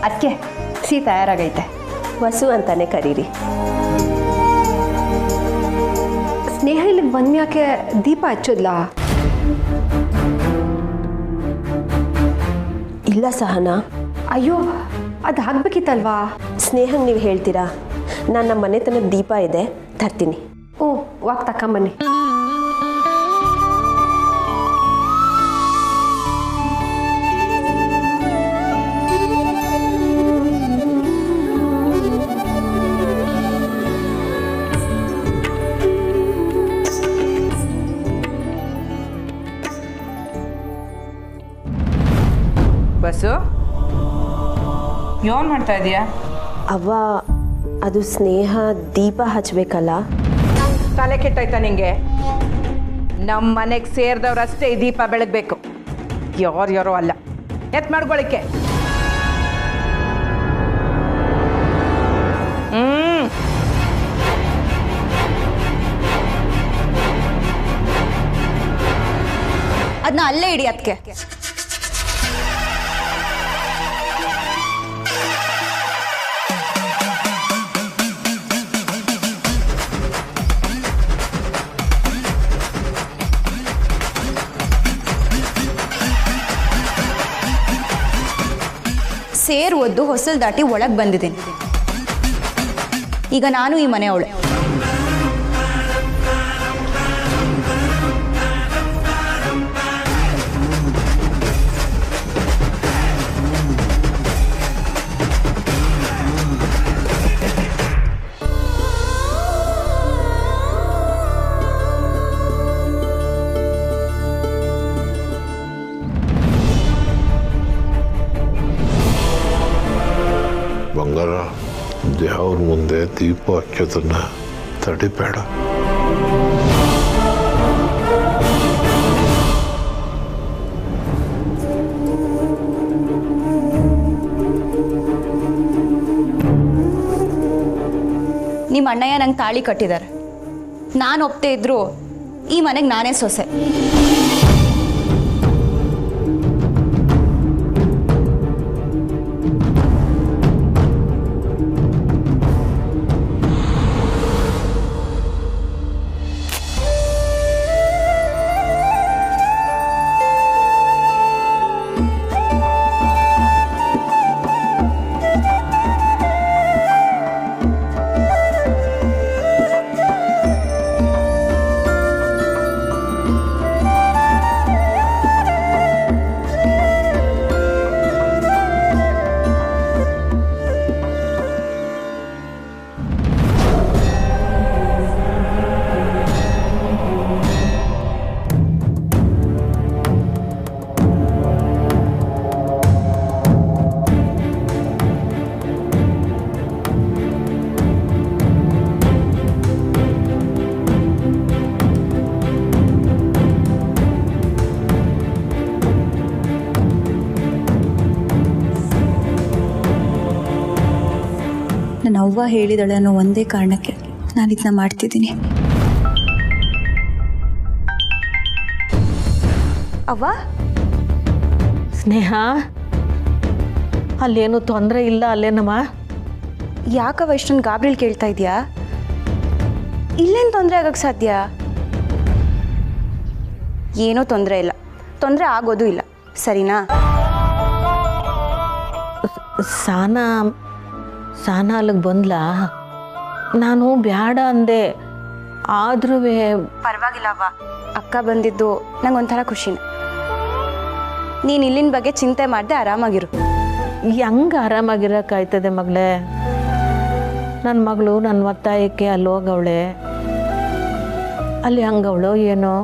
ಅದಕ್ಕೆ ಸಿಹಿ ತಯಾರಾಗೈತೆ. ವಸು ಅಂತಾನೆ ಕರೀರಿ. ಸ್ನೇಹ ಇಲ್ಲಿಗೆ ಬಂದ್ಮ್ಯಾಕೆ ದೀಪ ಹಚ್ಚೋದ್ಲ? ಇಲ್ಲ ಸಹನಾ. ಅಯ್ಯೋ, ಅದು ಆಗ್ಬೇಕಿತ್ತಲ್ವಾ? ಸ್ನೇಹಂಗೆ ನೀವು ಹೇಳ್ತೀರಾ? ನಾನು ನಮ್ಮ ಮನೆತನದ ದೀಪ ಇದೆ, ತರ್ತೀನಿ. ಓ, ವಾಕ್ ತಕೊಂಬನ್ನಿ. ಬಸ್ಸು, ಏನು ಮಾಡ್ತಾ ಇದೀಯಾ? ಅವ್ವ, ಅದು ಸ್ನೇಹ ದೀಪ ಹಚ್ಚಬೇಕಲ್ಲ. ತಲೆ ಕೆಟ್ಟೋಯ್ತಾ ನಿಂಗೆ? ನಮ್ಮ ಮನೆಗೆ ಸೇರಿದವ್ರಷ್ಟೇ ಈ ದೀಪ ಬೆಳಗಬೇಕು, ಯಾರ್ಯಾರೋ ಅಲ್ಲ. ಎತ್ ಮಾಡ್ಕೊಳಿಕ್ಕೆ. ಅದನ್ನ ಅಲ್ಲೇ ಇಡಿ. ಅದಕ್ಕೆ ಸೇರ್ ಒದ್ದು ಹೊಸಲ್ ದಾಟಿ ಒಳಗೆ ಬಂದಿದ್ದೀನಿ. ಈಗ ನಾನು ಈ ಮನೆಯವಳೆ. ಬಂಗಾರ, ದೇವ್ರ ಮುಂದೆ ದೀಪ ಹಚ್ಚೋದನ್ನ ತಡಿಬೇಡ. ನಿಮ್ಮ ಅಣ್ಣಯ್ಯ ನಂಗೆ ತಾಳಿ ಕಟ್ಟಿದ್ದಾರೆ. ನಾನು ಒಪ್ತೇ ಇದ್ರು ಈ ಮನೆಗೆ ನಾನೇ ಸೊಸೆ. ನನ್ನ ಅವ್ವ ಹೇಳಿದಳೆ ಅನ್ನೋ ಒಂದೇ ಕಾರಣಕ್ಕೆ ನಾನು ಇದನ್ನ ಮಾಡ್ತಿದ್ದೀನಿ. ಅವ್ವ, ಸ್ನೇಹ, ಅಲ್ಲೇನು ತೊಂದರೆ ಇಲ್ಲ ಅಲ್ಲೇನಮ್ಮ? ಯಾಕವ ಇಷ್ಟೊಂದು ಗಾಬರಿಲಿ ಕೇಳ್ತಾ ಇದೆಯಾ? ಇಲ್ಲೇನು ತೊಂದರೆ ಆಗಕ್ಕೆ ಸಾಧ್ಯ? ಏನೂ ತೊಂದರೆ ಇಲ್ಲ, ತೊಂದರೆ ಆಗೋದು ಇಲ್ಲ, ಸರಿನಾ? ಸಾನಾ ಅಲ್ಲಿಗೆ ಬಂದ್ಲಾ? ನಾನು ಬ್ಯಾಡ ಅಂದೆ, ಆದ್ರೂ ಪರವಾಗಿಲ್ಲವ್ವ. ಅಕ್ಕ ಬಂದಿದ್ದು ನಂಗೆ ಒಂಥರ ಖುಷಿನ. ನೀನು ಇಲ್ಲಿನ ಬಗ್ಗೆ ಚಿಂತೆ ಮಾಡದೆ ಆರಾಮಾಗಿರು. ಹೆಂಗೆ ಆರಾಮಾಗಿರೋಕ್ಕಾಯ್ತದೆ ಮಗಳೇ? ನನ್ನ ಮಗಳು ನನ್ನ ಒತ್ತಾಯಕ್ಕೆ ಅಲ್ಲಿ ಹೋಗವಳೆ. ಅಲ್ಲಿ ಹಂಗವಳು ಏನೋ,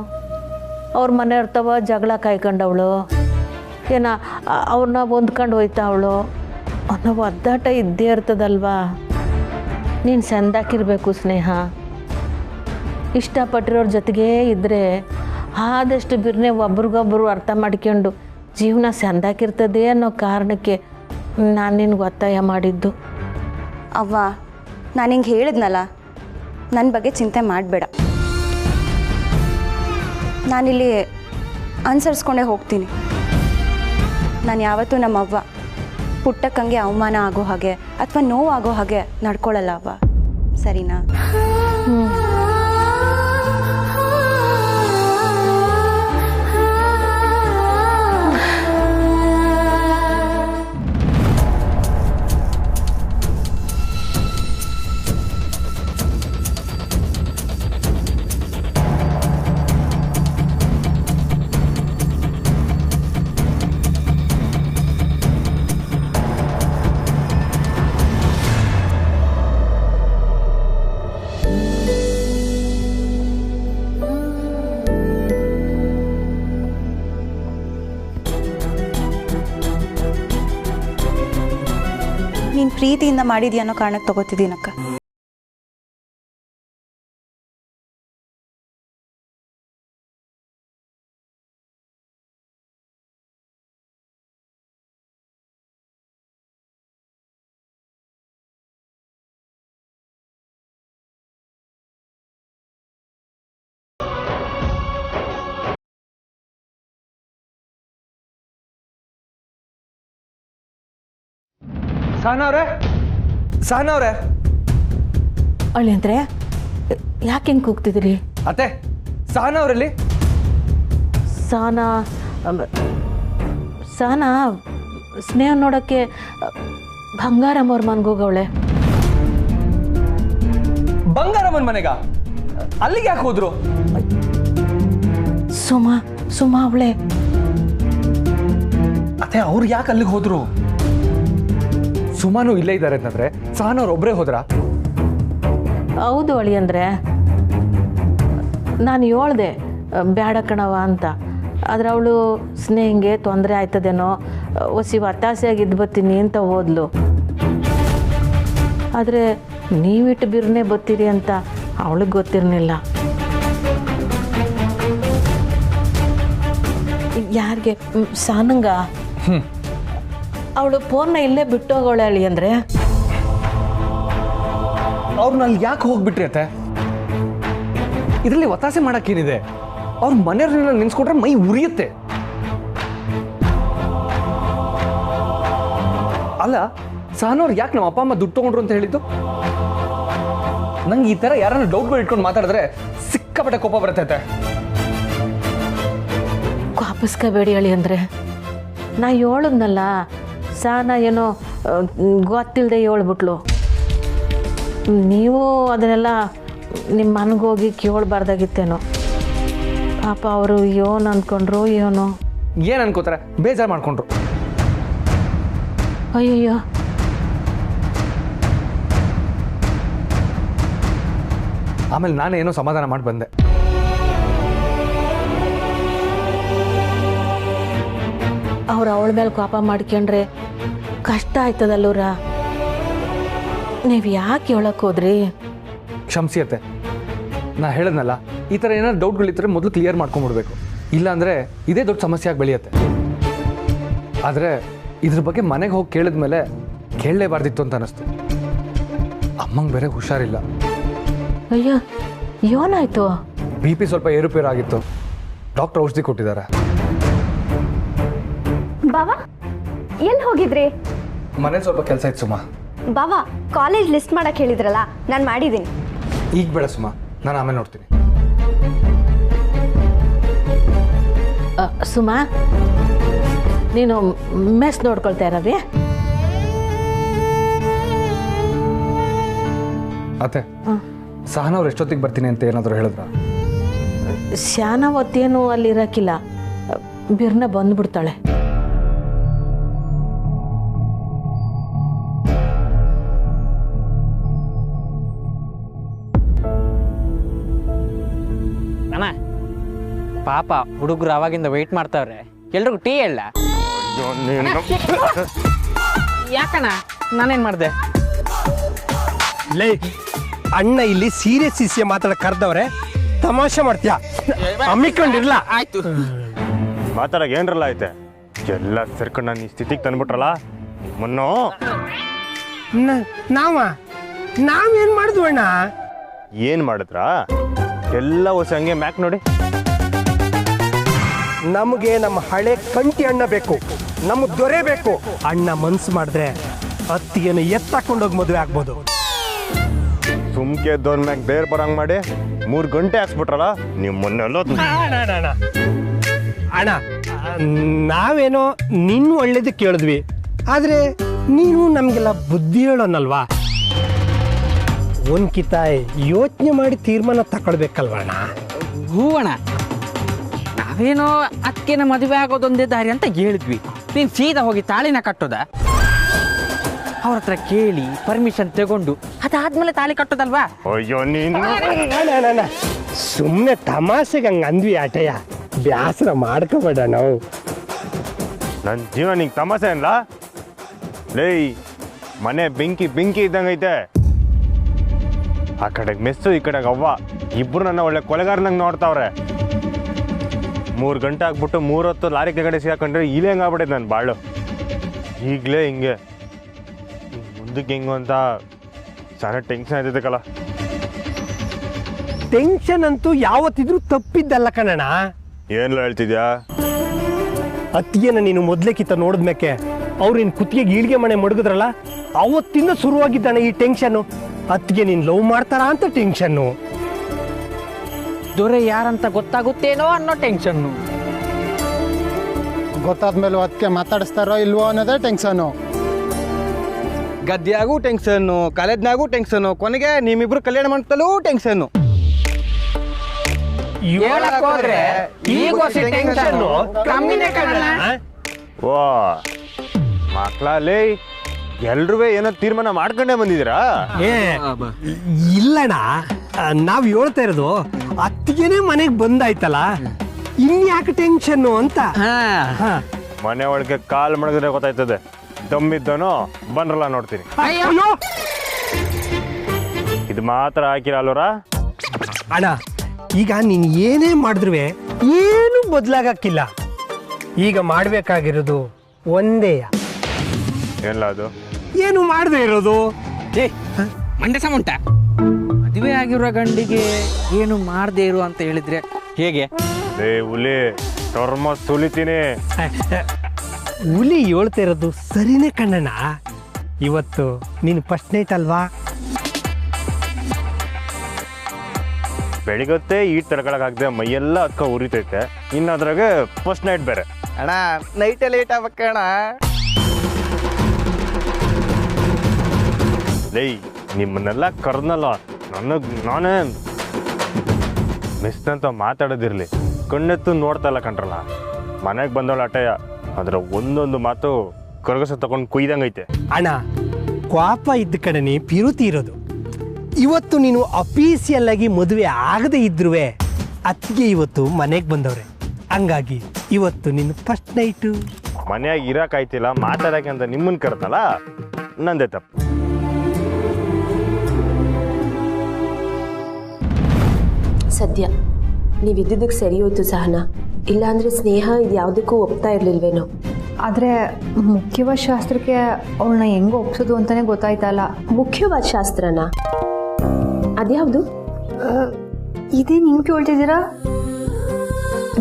ಅವ್ರ ಮನೆ ಇರ್ತವ ಜಗಳ ಕಾಯ್ಕೊಂಡವಳು, ಏನೋ ಅವ್ರನ್ನ ಹೊಂದ್ಕೊಂಡು ಹೋಯ್ತಾವಳು ಅನ್ನೋ ಒದ್ದಾಟ ಇದ್ದೇ ಇರ್ತದಲ್ವಾ? ನೀನು ಸಂದಾಕಿರ್ಬೇಕು ಸ್ನೇಹ. ಇಷ್ಟಪಟ್ಟಿರೋರ ಜೊತೆಗೇ ಇದ್ದರೆ ಆದಷ್ಟು ಬಿರ್ನೆ ಒಬ್ರಿಗೊಬ್ಬರು ಅರ್ಥ ಮಾಡ್ಕೊಂಡು ಜೀವನ ಸಂದಾಕಿರ್ತದೆ ಅನ್ನೋ ಕಾರಣಕ್ಕೆ ನಾನು ನಿನ್ಗೆ ಒತ್ತಾಯ ಮಾಡಿದ್ದು. ಅವ್ವ, ನಾನು ಹಿಂಗೆ ಹೇಳಿದ್ನಲ್ಲ, ನನ್ನ ಬಗ್ಗೆ ಚಿಂತೆ ಮಾಡಬೇಡ. ನಾನಿಲ್ಲಿ ಅನುಸರಿಸ್ಕೊಂಡೇ ಹೋಗ್ತೀನಿ. ನಾನು ಯಾವತ್ತೂ ನಮ್ಮವ್ವ ಪುಟ್ಟಕ್ಕಂಗೆ ಅವಮಾನ ಆಗೋ ಹಾಗೆ ಅಥವಾ ನೋವಾಗೋ ಹಾಗೆ ನಡ್ಕೊಳ್ಳಲ್ಲ ಅವ್ವ, ಸರಿನಾ? ನೀನು ಪ್ರೀತಿಯಿಂದ ಮಾಡಿದ್ಯಾ ಅನ್ನೋ ಕಾರಣಕ್ಕೆ ತಗೋತಿದ್ದೀನಕ್ಕ. ಸಹನಾ ಅವ್ರೆ ಅಳಿ ಅಂದ್ರೆ ಯಾಕೆ ಹಿಂಗೆ ಕೂಗ್ತಿದ್ರಿ? ಅತ್ತೆ, ಸಹನಾ ಅವರಲ್ಲಿ? ಸಹನಾ ಸ್ನೇಹ ನೋಡೋಕ್ಕೆ ಬಂಗಾರಮ್ಮ ಅವ್ರ ಮನೆಗೆ ಹೋಗವಳೆ. ಬಂಗಾರಮ್ಮನ ಮನೆಗ? ಅಲ್ಲಿಗೆ ಯಾಕೆ ಹೋದ್ರು? ಸುಮಾ ಅವಳೆ. ಅತ್ತೆ, ಅವ್ರು ಯಾಕೆ ಅಲ್ಲಿಗೆ ಹೋದ್ರು? ಸುಮಾನು ಇಲ್ಲೇ ಇದ್ದಾರೆ ಅಂತಂದ್ರೆ ಸಹನಾ ಅವ್ರು ಒಬ್ಬರೇ ಹೋದ್ರ? ಹೌದು ಅಳಿ ಅಂದರೆ ನಾನು ಹೇಳ್ದೆ ಬೇಡ ಕಣವ ಅಂತ. ಆದರೆ ಅವಳು ಸ್ನೇಹಿಗೆ ತೊಂದರೆ ಆಯ್ತದೇನೋ, ಒಸಿ ಒತ್ತಾಸೆಯಾಗಿ ಬರ್ತೀನಿ ಅಂತ ಹೋದ್ಲು. ಆದರೆ ನೀವಿಟ್ಟು ಬಿರ್ನೆ ಬರ್ತೀರಿ ಅಂತ ಅವಳಿಗೆ ಗೊತ್ತಿರಲಿಲ್ಲ. ಯಾರಿಗೆ? ಸಾನಂಗ. ಅವಳು ಫೋನ್ನ ಇಲ್ಲೇ ಬಿಟ್ಟೋಗೋಳೆ ಅಳಿ ಅಂದರೆ. ಅವ್ರನ್ನ ಅಲ್ಲಿ ಯಾಕೆ ಹೋಗ್ಬಿಟ್ರಿ ಅತ್ತೆ? ಇದರಲ್ಲಿ ಒತ್ತಾಸೆ ಮಾಡಕ್ಕೇನಿದೆ? ಅವ್ರ ಮನೆಯವ್ರನ್ನೆಲ್ಲ ನೆನ್ಸ್ಕೊಂಡ್ರೆ ಮೈ ಉರಿಯುತ್ತೆ. ಅಲ್ಲ, ಸಹನವ್ರು ಯಾಕೆ ನಮ್ಮ ಅಪ್ಪ ಅಮ್ಮ ದುಡ್ಡು ತಗೊಂಡ್ರು ಅಂತ ಹೇಳಿದ್ದು? ನಂಗೆ ಈ ತರ ಯಾರನ್ನ ಡೌಟ್ಗಳು ಇಟ್ಕೊಂಡು ಮಾತಾಡಿದ್ರೆ ಸಿಕ್ಕಾಪಟ್ಟೆ ಕೋಪ ಬರುತ್ತೆ. ವಾಪಸ್ಕಬೇಡಿ ಅಳಿ ಅಂದರೆ. ನಾ ಹೇಳಿದ್ನಲ್ಲ, ಸಹನಾ ಏನೋ ಗೊತ್ತಿಲ್ಲದೆ ಹೇಳ್ಬಿಟ್ಲು. ನೀವು ಅದನ್ನೆಲ್ಲ ನಿಮ್ಮ ಮನೆಗೋಗಿ ಕೇಳಬಾರ್ದಾಗಿತ್ತೇನೋ. ಪಾಪ ಅವರು ಏನು ಅಂದ್ಕೊಂಡ್ರು ಏನೋ. ಏನು ಅನ್ಕೋತಾರೆ? ಬೇಜಾರು ಮಾಡ್ಕೊಂಡ್ರು. ಅಯ್ಯಯ್ಯೋ, ಆಮೇಲೆ ನಾನೇನೋ ಸಮಾಧಾನ ಮಾಡಿ ಬಂದೆ. ಅವ್ರು ಅವಳ ಮೇಲೆ ಕೋಪ ಮಾಡ್ಕೊಂಡ್ರೆ ಕಷ್ಟ ಆಯ್ತದಲ್ಲೂರ. ನೀವು ಯಾಕೆ ಹೇಳಕ್ಕೆ ಹೋದ್ರಿ? ಕ್ಷಮಿಸಿ ಅತ್ತೆ, ನಾ ಹೇಳಿದ್ನಲ್ಲ, ಈ ಥರ ಏನಾದ್ರು ಡೌಟ್ಗಳಿದ್ರೆ ಮೊದಲು ಕ್ಲಿಯರ್ ಮಾಡ್ಕೊಂಡ್ಬಿಡ್ಬೇಕು. ಇಲ್ಲಾಂದರೆ ಇದೇ ದೊಡ್ಡ ಸಮಸ್ಯೆ ಆಗಿ ಬೆಳೆಯುತ್ತೆ. ಆದರೆ ಇದ್ರ ಬಗ್ಗೆ ಮನೆಗೆ ಹೋಗಿ ಕೇಳಿದ್ಮೇಲೆ ಕೇಳಲೇಬಾರ್ದಿತ್ತು ಅಂತ ಅನ್ನಿಸ್ತು. ಅಮ್ಮಂಗೆ ಬೇರೆ ಹುಷಾರಿಲ್ಲ. ಅಯ್ಯೋ, ಏನಾಯ್ತು? BP ಸ್ವಲ್ಪ ಏರುಪೇರು ಆಗಿತ್ತು. ಡಾಕ್ಟರ್ ಔಷಧಿ ಕೊಟ್ಟಿದ್ದಾರೆ. ಬಾವಾ, ಎಲ್ಲಿ ಹೋಗಿದ್ರಿ? ಮನೇಲಿ ಸ್ವಲ್ಪ ಕೆಲಸ ಇತ್ತು ಸುಮಾ. ಬಾವಾ, ಕಾಲೇಜ್ ಲಿಸ್ಟ್ ಮಾಡಕ್ಕೆ ಹೇಳಿದ್ರಲ್ಲ, ನಾನು ಮಾಡಿದ್ದೀನಿ. ಈಗ ಬೇಡ ಸುಮಾ, ನಾನು ಆಮೇಲೆ ನೋಡ್ತೀನಿ. ಸುಮಾ, ನೀನು ಮೆಸ್ ನೋಡ್ಕೊಳ್ತಾ ಇರೋದೇ? ಅತ್ತೆ, ಸಹನವ್ರು ಎಷ್ಟೊತ್ತಿಗೆ ಬರ್ತೀನಿ ಅಂತ ಏನಾದರೂ ಹೇಳಿದ್ರ? ಶಾನ ಹೊತ್ತೇನು ಅಲ್ಲಿ ಇರೋಕ್ಕಿಲ್ಲ, ಬಿರ್ನ ಬಂದ್ಬಿಡ್ತಾಳೆ. ಅಣ್ಣ, ಪಾಪ ಹುಡುಗರು ಅವಾಗಿಂದ ವೆಯ್ಟ್ ಮಾಡ್ತಾವ್ರೆ, ಎಲ್ರಿಗೂ ಟೀ ಹೇಳ. ಯಾಕಣ್ಣ, ನಾನೇನು ಮಾಡಿದೆ? ಲೇ ಅಣ್ಣ ಇಲ್ಲಿ ಸೀರಿಯಸ್ ಇಸ್ಯ ಮಾತಾಡ ಕರೆದವ್ರೆ, ತಮಾಷೆ ಮಾಡ್ತೀಯ? ಅಮ್ಮಿಕೊಂಡಿರ್ಲ. ಆಯ್ತು, ಮಾತಾಡಕ್ಕೆ ಏನ್ರಲ್ಲ ಐತೆ? ಎಲ್ಲ ಸೇರ್ಕೊಂಡು ನಾನು ಈ ಸ್ಥಿತಿಗೆ ತಂದ್ಬಿಟ್ರಲ್ಲ. ಮೊನ್ನೋ ನಾವೇನ್ ಮಾಡಿದ್ವು ಅಣ್ಣ? ಏನು ಮಾಡಿದ್ರಾ? ಎಲ್ಲ ಹೊಸ ಹಂಗೆ ಮ್ಯಾಕ್ ನೋಡಿ. ನಮಗೆ ನಮ್ಮ ಹಳೆ ಕಂಟಿ ಅಣ್ಣ ಬೇಕು. ನಮಗೆ ದೊರೆಬೇಕು. ಅಣ್ಣ ಮನ್ಸು ಮಾಡಿದ್ರೆ ಅತ್ತಿಗೆನ ಎತ್ತಾಕೊಂಡೋಗಿ ಮದುವೆ ಆಗ್ಬೋದು. ಸುಮ್ಕೆ ದೋನ್ ಮ್ಯಾಗ ಬೇರೆ ಬರಂಗ್ ಮಾಡಿ 3 ಗಂಟೆ ಹಾಕ್ಸ್ಬಿಟ್ರಲ್ಲ ನಿಮ್ಮನ್ನೆಲ್ಲ. ಅಣ್ಣ ನಾವೇನೋ ನಿನ್ನ ಒಳ್ಳೇದು ಕೇಳಿದ್ವಿ, ಆದ್ರೆ ನೀನು ನಮಗೆಲ್ಲ ಬುದ್ಧಿ ಹೇಳೋನಲ್ವಾ. ಒಂದ್ಕಿತ ಯೋಚನೆ ಮಾಡಿ ತೀರ್ಮಾನ ತಗೊಳ್ಬೇಕಲ್ವಣ್ಣ. ಹೂವಣ್ಣ, ನಾವೇನೋ ಅದಕ್ಕೇನ ಮದುವೆ ಆಗೋದೊಂದೇ ದಾರಿ ಅಂತ ಹೇಳಿದ್ವಿ. ನೀನು ಸೀದಾ ಹೋಗಿ ತಾಳಿನ ಕಟ್ಟೋದ? ಅವ್ರ ಹತ್ರ ಕೇಳಿ ಪರ್ಮಿಷನ್ ತಗೊಂಡು ಅದಾದ್ಮೇಲೆ ತಾಳಿ ಕಟ್ಟೋದಲ್ವಾ? ಅಯ್ಯೋ ನೀನು ಸುಮ್ಮನೆ ತಮಾಷೆಗೆ ಹಂಗೆ ಅಂದ್ವಿ ಆಟಯ್ಯ, ಬ್ಯಾಸರ ಮಾಡ್ಕೋಬೇಡ. ನಾವು ನನ್ನ ಜೀವನ ನಿಂಗೆ ತಮಾಷೆ ಅಲ್ಲ ಲೇ. ಮನೆ ಬೆಂಕಿ ಬೆಂಕಿ ಇದ್ದಂಗೈತೆ. ಆ ಕಡೆಗೆ ಮೆಸ್ಸು, ಈ ಕಡೆಗೆ ಅವ್ವ, ಇಬ್ರು ನನ್ನ ಒಳ್ಳೆ ಕೊಲೆಗಾರನಂಗೆ ನೋಡ್ತಾವ್ರೆ. 3 ಗಂಟೆ ಆಗ್ಬಿಟ್ಟು 3 ಹೊತ್ತು ಲಾರಿ ಕೆಳಗಡೆ ಸಿಗಾಕೊಂಡ್ರೆ ಇಲ್ಲೇ ಹೆಂಗಾಗ್ಬಿಟ್ಟೈತೆ ನನ್ನ ಬಾಳು. ಈಗಲೇ ಹಿಂಗೆ ಮುಂದಕ್ಕೆ ಹೆಂಗು ಅಂತ ಚೆನ್ನಾಗಿ ಟೆನ್ಷನ್ ಆಯ್ತೈತಕ್ಕಲ್ಲ. ಟೆನ್ಷನ್ ಅಂತೂ ಯಾವತ್ತಿದ್ರೂ ತಪ್ಪಿದ್ದಲ್ಲ ಕಣಣ್ಣ. ಏನ್ಲ ಹೇಳ್ತಿದ್ಯಾ? ಅತ್ತಿಗೆನ ನೀನು ಮೊದ್ಲೇಕಿತ್ತ ನೋಡಿದ್ಮೇಕೆ ಅವ್ರು ನಿನ್ ಕುತ್ತಿಗೆ ಈಳ್ಗೆ ಮನೆ ಮಡಗಿದ್ರಲ್ಲ, ಅವತ್ತಿಂದ ಶುರುವಾಗಿದ್ದಾನೆ ಈ ಟೆನ್ಷನ್ನು. ಅತ್ತಿಗೆ ನೀನ್ ಲವ್ ಮಾಡ್ತಾರ ಅಂತ ಟೆನ್ಷನ್ನು. ದೊರೆ ಯಾರಂತ ಗೊತ್ತಾಗುತ್ತೇನೋ ಅನ್ನೋ ಟೆನ್ಷನ್ನು. ಗೊತ್ತಾದ್ಮೇಲೆ ಅದಕ್ಕೆ ಮಾತಾಡಿಸ್ತಾರೋ ಇಲ್ವೋ ಅನ್ನೋದೇ ಟೆನ್ಷನ್ನು. ಗದ್ದೆಯಾಗೂ ಟೆನ್ಷನ್ನು, ಕಾಲೇಜ್ನಾಗೂ ಟೆನ್ಷನ್ನು, ಕೊನೆಗೆ ನಿಮ್ಮಿಬ್ರು ಕಲ್ಯಾಣ ಮಾಡ್ತಲೂ ಟೆನ್ಷನ್ನು. ಓ ಮಕ್ಳಲ್ಲಿ ಎಲ್ರೂ ಏನೋ ತೀರ್ಮಾನ ಮಾಡ್ಕೊಂಡೇ ಬಂದಿದ್ದೀರಾ? ಇಲ್ಲಣ್ಣ, ನಾವ್ ಹೇಳ್ತಾ ಇರೋದು ಅತ್ತಿಗೆನೇ ಮನೆಗೆ ಬಂದಾಯ್ತಲ್ಲ, ಇನ್ಯಾಕೆ ಟೆನ್ಷನ್ನು ಅಂತ. ಮನೆ ಒಳಗೆ ಕಾಲ್ ಮಡಗಿದ್ರೆ ಗೊತ್ತಾಯ್ತದೆ. ದಮ್ಮಿದ್ದನೋ ಬಂದ್ರಲ್ಲ ನೋಡ್ತೀನಿ. ಇದು ಮಾತ್ರ ಹಾಕಿರಲ್ವರ ಅಣ್ಣ. ಈಗ ನೀನ್ ಏನೇ ಮಾಡಿದ್ರು ಏನು ಬದಲಾಗಕ್ಕಿಲ್ಲ. ಈಗ ಮಾಡ್ಬೇಕಾಗಿರೋದು ಒಂದೇ. ಎಲ್ಲ ಅದು ಏನು ಮಾಡದೆ ಇರೋದು? ಮಂಡ್ಯ ಸಮುಂಟ ಮದುವೆ ಆಗಿರೋ ಗಂಡಿಗೆ ಏನು ಮಾಡದೆ ಇರು ಅಂತ ಹೇಳಿದ್ರೆ ಹೇಗೆ? ಹುಲಿ ಟರ್ಮ ಸುಲಿತೀನಿ. ಹುಲಿ ಹೇಳ್ತಾ ಇರೋದು ಸರಿನೇ ಕಣ್ಣಣ್ಣ. ಇವತ್ತು ನೀನು ಫಸ್ಟ್ ನೈಟ್ ಅಲ್ವಾ? ಬೆಳಿಗ್ಗೆ ಈಟ್ ತಡ್ಕೊಳಕಾಗದೆ ಮೈಯೆಲ್ಲ ಅದಕ್ಕೆ ಉರಿತೈತೆ. ಇನ್ನು ಅದ್ರಾಗೆ ಫಸ್ಟ್ ನೈಟ್ ಬೇರೆ. ಅಣ್ಣ ನೈಟೇ ಲೇಟ್ ಆಗ್ಬೇಕಣ್ಣ. ಲೈ ನಿಮ್ಮನ್ನೆಲ್ಲ ಕರ್ನಲ್ಲ, ನಾನೇ ಮಿಸ್ ಅಂತ ಮಾತಾಡೋದಿರ್ಲಿ, ಕಣ್ಣೆತ್ತು ನೋಡ್ತಲ್ಲ ಕಂಡ್ರಲ್ಲ. ಮನೆಗೆ ಬಂದವಳ ಅಟಯ್ಯ, ಅದ್ರ ಒಂದೊಂದು ಮಾತು ಕರಗಸ ತಗೊಂಡು ಕುಯ್ದಂಗೈತೆ. ಅಣ್ಣ ಕೋಪ ಇದ್ದ ಕಡೆನೇ ಪಿರುತಿ ಇರೋದು. ಇವತ್ತು ನೀನು ಅಫೀಸಿಯಲ್ ಆಗಿ ಮದುವೆ ಆಗದೆ ಇದ್ರು ಅತ್ತಿಗೆ ಇವತ್ತು ಮನೆಗೆ ಬಂದವ್ರೆ. ಹಂಗಾಗಿ ಇವತ್ತು ನಿನ್ನ ಫಸ್ಟ್ ನೈಟು. ಮನೆಯಾಗ ಇರಕಾಯ್ತಿಲ್ಲ ಮಾತಾಡಕ್ಕೆ ಅಂತ ನಿಮ್ಮನ್ನ ಕರೆದಲ್ಲ, ನಂದೇ ತಪ್ಪು. ಸದ್ಯ ನೀವಿದ್ದಿದ್ದಕ್ಕೆ ಸರಿ ಹೋಯ್ತು ಸಹನಾ. ಇಲ್ಲಾಂದ್ರೆ ಸ್ನೇಹ ಇದು ಯಾವುದಕ್ಕೂ ಒಪ್ತಾ ಇರ್ಲಿಲ್ವೇನೋ. ಆದರೆ ಮುಖ್ಯವಾದ ಶಾಸ್ತ್ರಕ್ಕೆ ಅವಳನ್ನ ಹೆಂಗೆ ಒಪ್ಸೋದು ಅಂತಲೇ ಗೊತ್ತಾಯ್ತಲ್ಲ. ಮುಖ್ಯವಾದ ಶಾಸ್ತ್ರನ? ಅದ್ಯಾವುದು? ಇದೇ ನೀವು ಕೇಳ್ತಿದ್ದೀರಾ?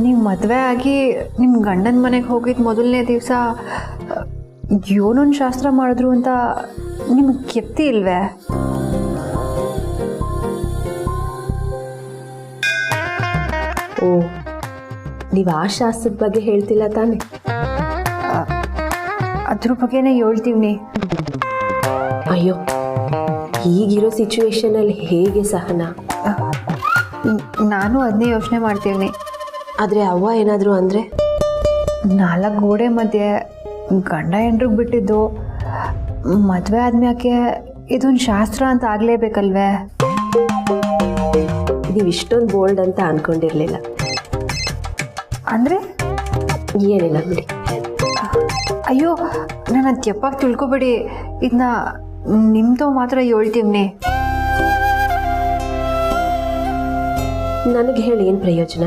ನೀವು ಮದುವೆ ಆಗಿ ನಿಮ್ಮ ಗಂಡನ ಮನೆಗೆ ಹೋಗಿದ್ದು ಮೊದಲನೇ ದಿವಸ ಏನೊಂದು ಶಾಸ್ತ್ರ ಮಾಡಿದ್ರು ಅಂತ ನಿಮಗೆ ಕೆಪ್ತಿ ಇಲ್ವೇ? ಓ, ನೀವು ಆ ಶಾಸ್ತ್ರದ ಬಗ್ಗೆ ಹೇಳ್ತಿಲ್ಲ ತಾನೆ? ಅದ್ರ ಬಗ್ಗೆನೇ ಹೇಳ್ತೀವಿ. ಅಯ್ಯೋ, ಈಗಿರೋ ಸಿಚುವೇಶನಲ್ಲಿ ಹೇಗೆ ಸಹನಾ? ನಾನು ಅದನ್ನೇ ಯೋಚನೆ ಮಾಡ್ತೀನಿ. ಆದರೆ ಅವ್ವ ಏನಾದರೂ ಅಂದರೆ? 4 ಗೋಡೆ ಮಧ್ಯೆ ಗಂಡ ಹೆಂಡ್ರಿಗೆ ಬಿಟ್ಟಿದ್ದು ಮದುವೆ ಆದ್ಮ್ಯಾಕೆ ಇದೊಂದು ಶಾಸ್ತ್ರ ಅಂತ ಆಗಲೇಬೇಕಲ್ವೇ? ನೀವು ಇಷ್ಟೊಂದು ಬೋಲ್ಡ್ ಅಂತ ಅನ್ಕೊಂಡಿರ್ಲಿಲ್ಲ. ಅಂದರೆ ಏನಿಲ್ಲ ಬಿಡಿ. ಅಯ್ಯೋ, ನಾನು ಅದು ತೆಪ್ಪಾಗಿ ತಿಳ್ಕೊಬೇಡಿ. ಇದನ್ನ ನಿಮ್ದು ಮಾತ್ರ ಹೇಳ್ತೀವಿ. ನನಗೆ ಹೇಳಿ ಏನು ಪ್ರಯೋಜನ?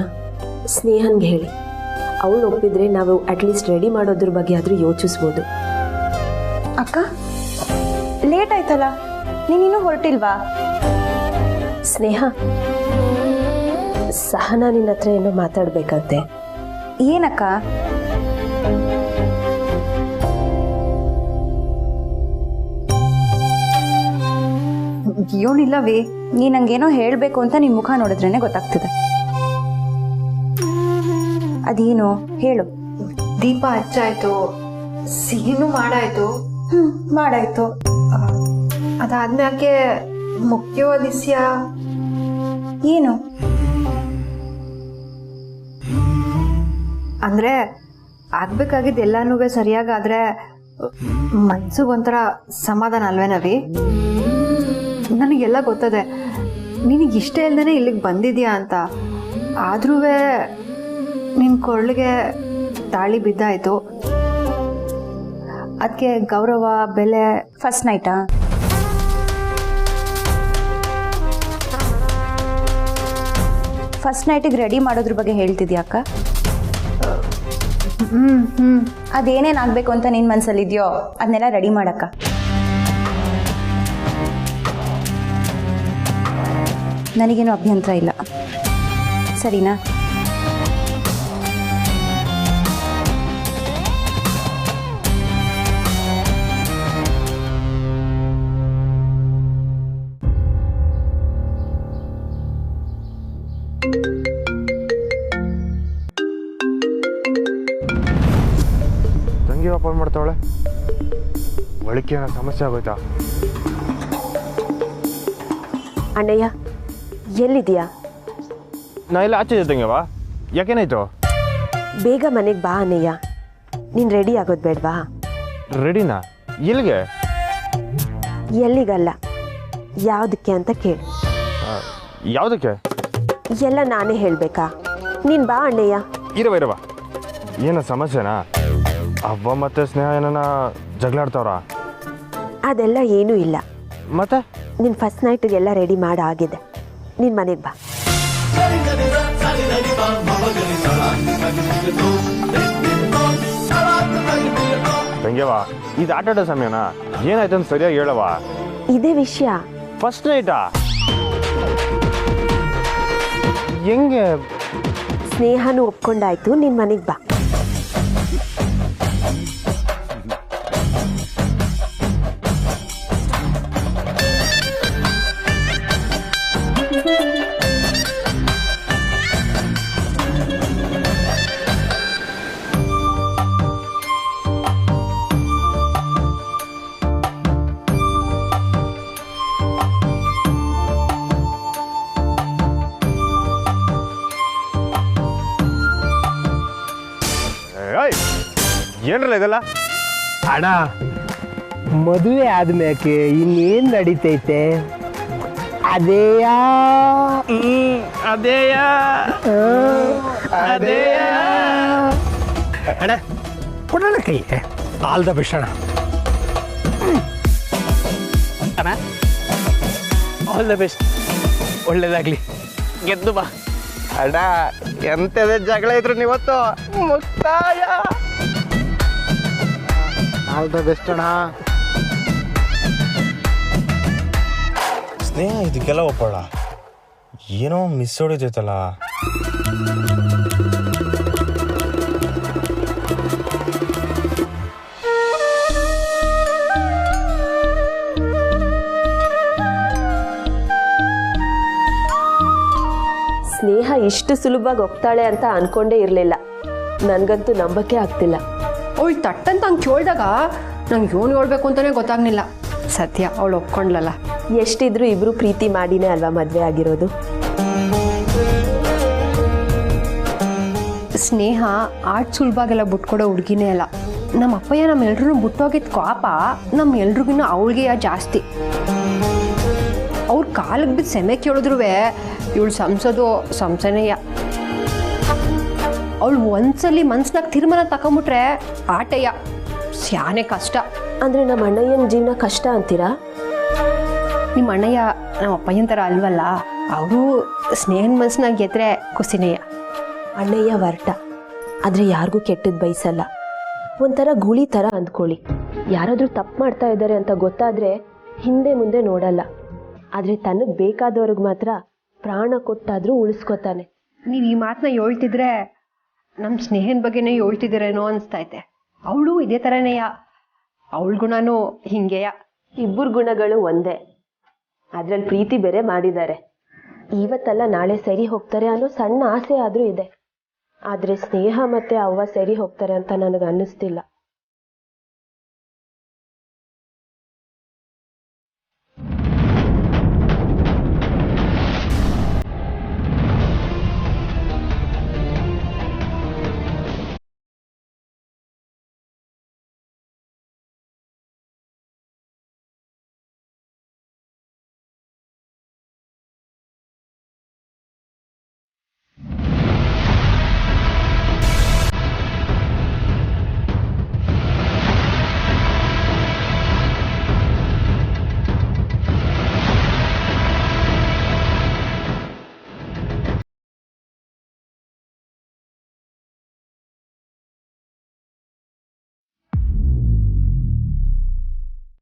ಸ್ನೇಹನ್ಗೆ ಹೇಳಿ. ಅವಳು ಒಪ್ಪಿದ್ರೆ ನಾವು ಅಟ್ಲೀಸ್ಟ್ ರೆಡಿ ಮಾಡೋದ್ರ ಬಗ್ಗೆ ಆದರೂ ಯೋಚಿಸ್ಬೋದು. ಅಕ್ಕ, ಲೇಟ್ ಆಯ್ತಲ್ಲ, ನೀನಿನ್ನೂ ಹೊರಟಿಲ್ವಾ? ಸ್ನೇಹ, ಸಹನಾ ನಿನ್ನ ಹತ್ರ ಏನೋ ಮಾತಾಡ್ಬೇಕಂತೆ. ಏನಕ್ಕ? ಏನಿಲ್ಲವೇ. ನೀ ನಂಗೇನೋ ಹೇಳಬೇಕು ಅಂತ ನಿನ್ನ ಮುಖ ನೋಡಿದ್ರೇನೆ ಗೊತ್ತಾಗ್ತಿದೆ. ಅದೇನು ಹೇಳು. ದೀಪ ಹಚ್ಚಾಯ್ತು, ಸಿಹಿನೂ ಮಾಡಾಯ್ತು. ಮಾಡಾಯ್ತು. ಅದಾದ್ಮ್ಯಾಕೆ ಮುಖ್ಯವಾದ ವಿಷಯ ಏನು ಅಂದ್ರೆ ಆಗ್ಬೇಕಾಗಿದ್ದು ಎಲ್ಲಾನು ಸರಿಯಾಗಾದ್ರೆ ಮನ್ಸಿಗೊಂಥರ ಸಮಾಧಾನ ಅಲ್ವೇನವಿ? ನನಗೆಲ್ಲ ಗೊತ್ತದೆ ನಿನಗೆ ಇಷ್ಟ ಇಲ್ದೇ ಇಲ್ಲಿಗೆ ಬಂದಿದ್ಯಾ ಅಂತ. ಆದ್ರೂ ನಿನ್ನ ಕೊರಳಿಗೆ ತಾಳಿ ಬಿದ್ದಾಯ್ತು. ಅದಕ್ಕೆ ಗೌರವ ಬೆಲೆ. ಫಸ್ಟ್ ನೈಟಾ? ಫಸ್ಟ್ ನೈಟಿಗೆ ರೆಡಿ ಮಾಡೋದ್ರ ಬಗ್ಗೆ ಹೇಳ್ತಿದ್ಯಾ ಅಕ್ಕ? ಅದೇನೇನಾಗಬೇಕು ಅಂತ ನಿನ್ನ ಮನಸ್ಸಲ್ಲಿದೆಯೋ ಅದನ್ನೆಲ್ಲ ರೆಡಿ ಮಾಡಕ್ಕ. ನನಗೇನು ಅಭ್ಯಂತರ ಇಲ್ಲ, ಸರಿನಾ? ತಂಗಿ ಫೋನ್ ಮಾಡ್ತಾವಳೆ, ಒಳಕ್ಕೆ ಏನೋ ಸಮಸ್ಯೆ ಆಗೋಯ್ತಾ? ಅಣ್ಣಯ್ಯ ಎಲ್ಲಿದೆಯಾ? ನಾ ಎಲ್ಲ ಆಚೆ ತಂಗಿವಾ, ಯಾಕೇನಾಯ್ತು? ಬೇಗ ಮನೆಗೆ ಬಾ ಅಣ್ಣಯ್ಯ. ನೀನು ರೆಡಿ ಆಗೋದು ಬೇಡವಾ? ರೆಡಿನಾ? ಎಲ್ಲಿಗೆ? ಎಲ್ಲಿಗಲ್ಲ, ಯಾವುದಕ್ಕೆ ಅಂತ ಕೇಳಿ. ಯಾವುದಕ್ಕೆ? ಎಲ್ಲ ನಾನೇ ಹೇಳಬೇಕಾ? ನೀನು ಬಾ ಅಣ್ಣಯ್ಯ. ಇರವ ಏನೋ ಸಮಸ್ಯೆನಾ? ಅವ್ವ ಮತ್ತೆ ಸ್ನೇಹ ಏನಾನ ಜಗಳಾಡ್ತಾವ್ರ? ಅದೆಲ್ಲ ಏನೂ ಇಲ್ಲ. ಮತ್ತೆ ನಿನ್ನ ಫಸ್ಟ್ ನೈಟಿಗೆಲ್ಲ ರೆಡಿ ಮಾಡಾಗಿದೆ. ನೀನು ಮನೆಗೆ ಬಾ. ತಂಗ್ಯವಾ, ಇದು ಆಟ ಆಡೋ ಸಮಯನಾ? ಏನಾಯ್ತು ಅಂತ ಸರಿಯಾಗಿ ಹೇಳವಾ? ಇದೇ ವಿಷಯ. ಫಸ್ಟ್ ನೈಟಾ? ಹೆಂಗೆ? ಸ್ನೇಹನೂ ಒಪ್ಕೊಂಡಾಯ್ತು, ನಿನ್ನ ಮನೆಗೆ ಬಾ. ಏನ್ರಲ್ಲ ಇದೆಲ್ಲ? ಅಣ್ಣ, ಮದುವೆ ಆದ್ಮ್ಯಾಕೆ ಇನ್ನೇನ್ ನಡೀತೈತೆ? ಅದೇಯಾ ಅದೇಯಾ ಅದೇಯಾ ಅಣ್ಣ, ಕೊಡೋಣ ಕೈ. ಆಲ್ ದ ಬೆಸ್ಟ್ ಅಣ್ಣ. ಅಣ್ಣ, ಆಲ್ ದ ಬೆಸ್ಟ್. ಒಳ್ಳೇದಾಗ್ಲಿ, ಗೆದ್ದು ಬಾ. ಅಣ್ಣ, ಎಂತದೇ ಜಗಳ ಇದ್ರು ನೀವತ್ತು ಮುಕ್ತಾಯ. ಆಲ್ ದ ಬೆಸ್ಟ್ ಅಣ್ಣ. ಸ್ನೇಹ ಇದಕ್ಕೆಲ್ಲ ಒಪ್ಪಳ, ಏನೋ ಮಿಸ್ ಹೊಡಿತೈತಲ್ಲ. ಸ್ನೇಹ ಇಷ್ಟು ಸುಲಭವಾಗಿ ಒಪ್ತಾಳೆ ಅಂತ ಅನ್ಕೊಂಡೇ ಇರಲಿಲ್ಲ. ನನಗಂತೂ ನಂಬಕ್ಕೆ ಆಗ್ತಿಲ್ಲ. ಅವಳು ತಟ್ಟಂತ ಹಂಗೆ ಕೇಳಿದಾಗ ನಂಗೆ ಏನು ಹೇಳ್ಬೇಕು ಅಂತಲೇ ಗೊತ್ತಾಗ್ಲಿಲ್ಲ. ಸತ್ಯ, ಅವಳು ಒಪ್ಕೊಂಡ್ಲಲ್ಲ. ಎಷ್ಟಿದ್ರು ಇಬ್ರು ಪ್ರೀತಿ ಮಾಡಿನೇ ಅಲ್ವಾ ಮದುವೆ ಆಗಿರೋದು. ಸ್ನೇಹ ಆಟ್ ಸುಲಭಾಗೆಲ್ಲ ಬಿಟ್ಕೊಡೋ ಹುಡುಗಿನೇ ಅಲ್ಲ. ನಮ್ಮ ಅಪ್ಪಯ್ಯ ನಮ್ಮೆಲ್ರೂ ಬಿಟ್ಟೋಗಿದ್ದ ಕೋಪ ನಮ್ಮೆಲ್ರಿಗಿನ್ನ ಅವಳಿಗೆ ಜಾಸ್ತಿ. ಅವ್ರ ಕಾಲಿಗೆ ಬಿದ್ದು ಸೆಮೆ ಕೇಳಿದ್ರು ಇವಳು ಸಂಸನೆಯ. ಅವಳು ಒಂದ್ಸಲಿ ಮನ್ಸ್ನಾಗ ತೀರ್ಮಾನ ತಗೊಂಬಿಟ್ರೆ ಆಟಯ್ಯ ಸ್ಯಾನೆ ಕಷ್ಟ. ಅಂದರೆ ನಮ್ಮ ಅಣ್ಣಯ್ಯನ ಜೀವನ ಕಷ್ಟ ಅಂತೀರಾ? ನಿಮ್ಮ ಅಣ್ಣಯ್ಯ ನಮ್ಮ ಅಪ್ಪಯ್ಯನ ಥರ ಅಲ್ವಲ್ಲ, ಅವರು ಸ್ನೇಹನ ಮನ್ಸ್ನಾಗ ಗೆದ್ರೆ ಖುಷಿನೇಯ. ಅಣ್ಣಯ್ಯ ವರ್ಟ, ಆದರೆ ಯಾರಿಗೂ ಕೆಟ್ಟದ್ದು ಬಯಸಲ್ಲ. ಒಂಥರ ಗುಳಿ ಥರ ಅಂದ್ಕೊಳ್ಳಿ. ಯಾರಾದರೂ ತಪ್ಪು ಮಾಡ್ತಾ ಇದ್ದಾರೆ ಅಂತ ಗೊತ್ತಾದರೆ ಹಿಂದೆ ಮುಂದೆ ನೋಡಲ್ಲ. ಆದರೆ ತನಗೆ ಬೇಕಾದವ್ರಿಗೆ ಮಾತ್ರ ಪ್ರಾಣ ಕೊಟ್ಟಾದರೂ ಉಳಿಸ್ಕೊತಾನೆ. ನೀವು ಈ ಮಾತನ್ನ ಹೇಳ್ತಿದ್ರೆ ನಮ್ಮ ಸ್ನೇಹನ ಬಗ್ಗೆನೇ ಹೇಳ್ತಿದ್ದೀರೇನೋ ಅನಿಸ್ತೈತೆ. ಅವಳು ಇದೇ ಥರನೇಯ, ಅವಳ ಗುಣನೂ ಹಿಂಗೆಯ. ಇಬ್ಬರ ಗುಣಗಳು ಒಂದೇ. ಅದ್ರಲ್ಲಿ ಪ್ರೀತಿ ಬೇರೆ ಮಾಡಿದ್ದಾರೆ. ಇವತ್ತಲ್ಲ ನಾಳೆ ಸರಿ ಹೋಗ್ತಾರೆ ಅನ್ನೋ ಸಣ್ಣ ಆಸೆ ಆದ್ರೂ ಇದೆ. ಆದ್ರೆ ಸ್ನೇಹ ಮತ್ತೆ ಅವ್ವ ಸರಿ ಹೋಗ್ತಾರೆ ಅಂತ ನನಗೆ ಅನ್ನಿಸ್ತಿಲ್ಲ.